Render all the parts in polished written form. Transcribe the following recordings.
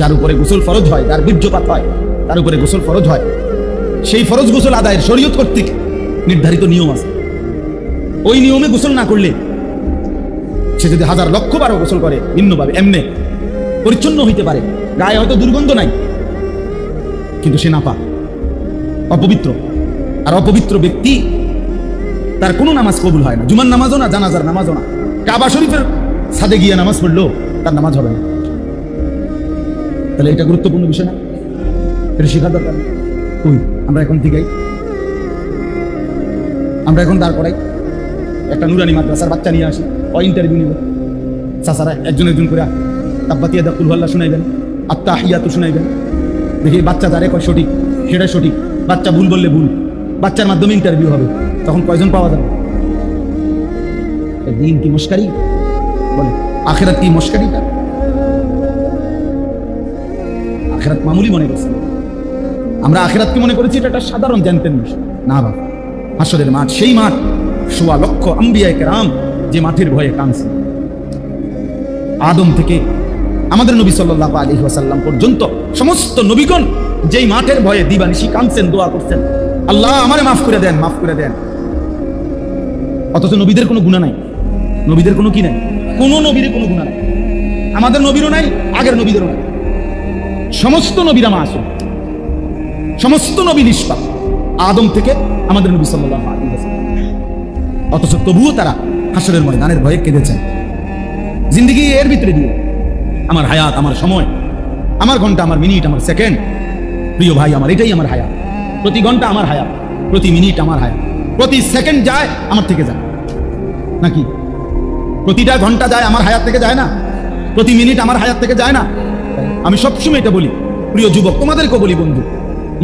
যার উপরে গোসল ফরজ হয়, যার বীর্যপাত হয়, তার উপরে গোসল ফরজ হয়। সেই ফরজ গোসল আদায়ের শরীয়ত কর্তৃক নির্ধারিত নিয়ম আছে। ওই নিয়মে গোসল না করলে সে যদি হাজার লক্ষ বারও গোসল করে ভিন্নভাবে, এমনে পরিচ্ছন্ন হইতে পারে, গায়ে হয়তো দুর্গন্ধ নাই, কিন্তু সে নাপাক, অপবিত্র। আর অপবিত্র ব্যক্তি তার কোনো নামাজ কবুল হয় না। জুমার নামাজও না, জানাজার নামাজও না। কাবা শরীফের ছাদে গিয়ে নামাজ পড়লেও তার নামাজ হবে না। তাহলে এটা গুরুত্বপূর্ণ বিষয় না? এটা শেখা দরকার। ওই আমরা এখন থেকেই আমরা এখন দাঁড় করাই একটা নুরানি মাদ্রাসার বাচ্চা নিয়ে আসি, ইন্টারভিউ নিব। চাচারা একজন একজন করে তাব্বাতিয়া দা কুল আল্লাহ শুনাইবেন, আত্তাহিয়াতু শুনাইবেন। দেখি বাচ্চা যারে কয় সঠিক সেটাই সঠিক, বাচ্চা ভুল বললে ভুল। বাচ্চার মাধ্যমে ইন্টারভিউ হবে, তখন কয়জন পাওয়া যাবে? দিন কি মস্কারি বলে, আখেরাত কি মস্কারিটা? আখেরাত মামুলি মনে করছি আমরা। আখেরাত কি মনে করেছি এটা একটা সাধারণ জানতেন বিষয় না বাবা। হাসরের মাঠ, সেই মাঠ সোয়া লক্ষ আম্বিয়ায়ে কেরাম যে মাঠের ভয়ে কাঁদছে। আদম থেকে আমাদের নবী সাল্লাল্লাহু আলাইহি ওয়াসাল্লাম পর্যন্ত সমস্ত নবীগণ যেই মাঠের ভয়ে দিবানিশি কাঁদছেন, দোয়া করছেন, আল্লাহ আমারে মাফ করে দেন, মাফ করে দেন। অথচ নবীদের কোনো গুনাহ নাই, নবীদের কোনো কি নাই, কোনো নবীর কোনো গুনাহ নাই। আমাদের নবীরও নাই, আগের নবীদেরও নাই। সমস্ত নবীরা মাসুম, সমস্ত নবী নিষ্পাপ, আদম থেকে আমাদের নবী সাল্লাল্লাহু আলাইহি ওয়াসাল্লাম। অথচ তবুও তারা হাসরের ময়দানের ভয়ে কেঁদেছেন। জিন্দেগি এর ভিতরে দিয়ে আমার হায়াত, আমার সময়, আমার ঘন্টা, আমার মিনিট, আমার সেকেন্ড, প্রিয় ভাই আমার এটাই আমার হায়াত। প্রতি ঘন্টা আমার হায়াত, প্রতি মিনিট আমার হায়াত, প্রতি সেকেন্ড যায় আমার থেকে যায় নাকি? প্রতিটা ঘন্টা যায় আমার হায়াত থেকে যায় না? প্রতি মিনিট আমার হায়াত থেকে যায় না? আমি সবসময় এটা বলি, প্রিয় যুবক তোমাদেরকেও বলি, বন্ধু,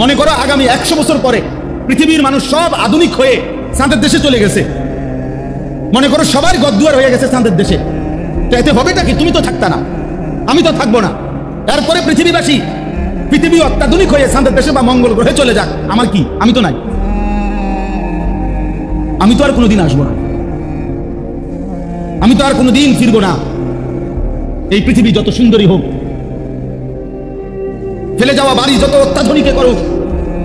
মনে করো আগামী 100 বছর পরে পৃথিবীর মানুষ সব আধুনিক হয়ে চাঁদের দেশে চলে গেছে। মনে করো সবার গদ্দুয়ার হয়ে গেছে চাঁদের দেশে। তো এতে হবেটা কি? তুমি তো থাকতা না, আমি তো থাকবো না। এরপরে পৃথিবীবাসী, পৃথিবী অত্যাধুনিক হয়ে চাঁদের দেশে বা মঙ্গল গ্রহে চলে যাক, আমার কি? আমি তো নাই, আমি তো আর কোনোদিন আসবো না, আমি তো আর কোনোদিন ফিরবো না। এই পৃথিবী যত সুন্দরী হোক, ফেলে যাওয়া বাড়ি যত অত্যাধুনিকে করুক,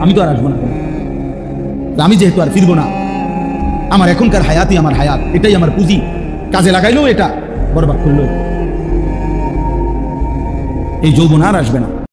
আমি তো আর আসবো না। আমি যেহেতু আর ফিরবো না, আমার এখনকার হায়াতই আমার হায়াত, এটাই আমার পুঁজি। কাজে লাগাইলেও এটা, বরবাদ করলেও এই যৌবন আর আসবে না।